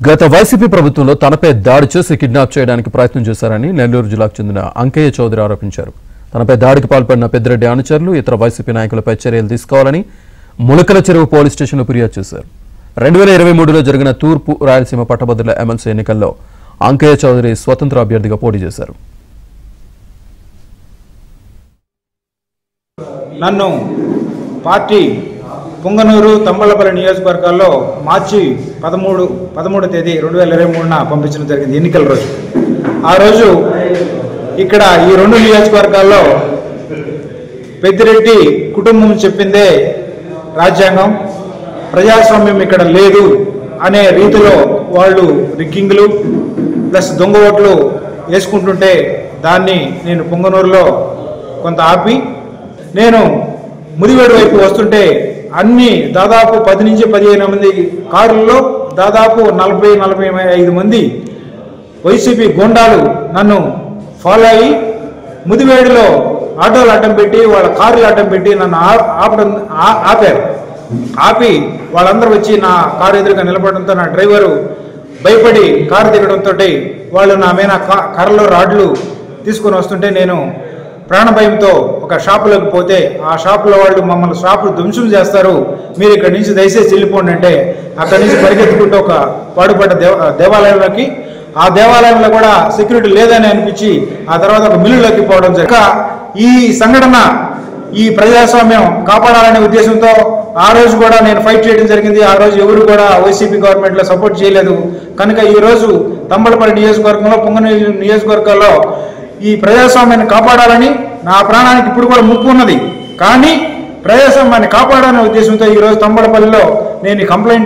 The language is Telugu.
గత వైసీపీ ప్రభుత్వంలో తనపై దాడి చేసి కిడ్నాప్ చేయడానికి ప్రయత్నం చేశారని నెల్లూరు జిల్లాకు చెందిన అంకయ్య చౌదరి ఆరోపించారు. తనపై దాడికి పాల్పడిన పెద్దిరెడ్డి అనుచరులు ఇతర వైసీపీ నాయకులపై చర్యలు తీసుకోవాలని ములకల చెరువు పోలీస్ స్టేషన్లో ఫిర్యాదు చేశారు. 2023లో జరిగిన తూర్పు రాయలసీమ పట్టభద్రుల ఎమ్మెల్సీ ఎన్నికల్లో అంకయ్య చౌదరి స్వతంత్ర అభ్యర్థిగా పోటీ చేశారు. నన్ను పార్టీ పొంగనూరు తంబళ్లపల్లి నియోజకవర్గాల్లో మార్చి 13 తేదీ 2023న పంపించడం జరిగింది. ఎన్నికల రోజు ఆ రోజు ఇక్కడ ఈ రెండు నియోజకవర్గాల్లో పెద్దిరెడ్డి కుటుంబం చెప్పిందే రాజ్యాంగం, ప్రజాస్వామ్యం ఇక్కడ లేదు అనే రీతిలో వాళ్ళు రిగ్గింగ్లు ప్లస్ దొంగ ఓట్లు వేసుకుంటుంటే దాన్ని నేను పొంగనూరులో కొంత ఆపి నేను ముదివేడు వైపు వస్తుంటే అన్ని దాదాపు 10 నుంచి 15 మంది కారుల్లో దాదాపు 40-45 మంది వైసీపీ గోండాలు నన్ను ఫాలో అయ్యి ముదివేడులో ఆటోలు అడ్డం పెట్టి వాళ్ళ కార్లు అడ్డం పెట్టి నన్ను ఆపారు. ఆపి వాళ్ళందరూ వచ్చి నా కారు ఎదురుగా నిలబడడంతో నా డ్రైవరు భయపడి కారు దిగడంతో వాళ్ళు నా మీద కర్రలో రాడ్లు తీసుకొని వస్తుంటే నేను ప్రాణభయంతో ఒక షాపులోకి పోతే ఆ షాపులో వాళ్ళు మమ్మల్ని షాపులు ధ్వంసం చేస్తారు, మీరు ఇక్కడి నుంచి దయచేసి వెళ్ళిపోండి అంటే అక్కడి నుంచి పరిగెత్తుకుంటూ ఒక పాడుపడ్డ దేవాలయంలోకి, ఆ దేవాలయంలో కూడా సెక్యూరిటీ లేదని అనిపించి ఆ తర్వాత ఒక మిల్లులోకి పోవడం జరిగింది. ఈ సంఘటన ఈ ప్రజాస్వామ్యం కాపాడాలనే ఉద్దేశంతో ఆ రోజు కూడా నేను ఫైట్ చేయడం జరిగింది. ఆ రోజు ఎవరు కూడా వైసీపీ గవర్నమెంట్లో సపోర్ట్ చేయలేదు. కనుక ఈ రోజు తంబళ్లపల్లి నియోజకవర్గంలో పొంగనూరు నియోజకవర్గాల్లో ఈ ప్రజాస్వామ్యాన్ని కాపాడాలని నా ప్రాణానికి ఇప్పుడు కూడా ముప్పు ఉన్నది, కానీ ప్రజాస్వామ్యాన్ని కాపాడాలనే ఉద్దేశంతో ఈరోజు తంబళ్లపల్లిలో నేను కంప్లైంట్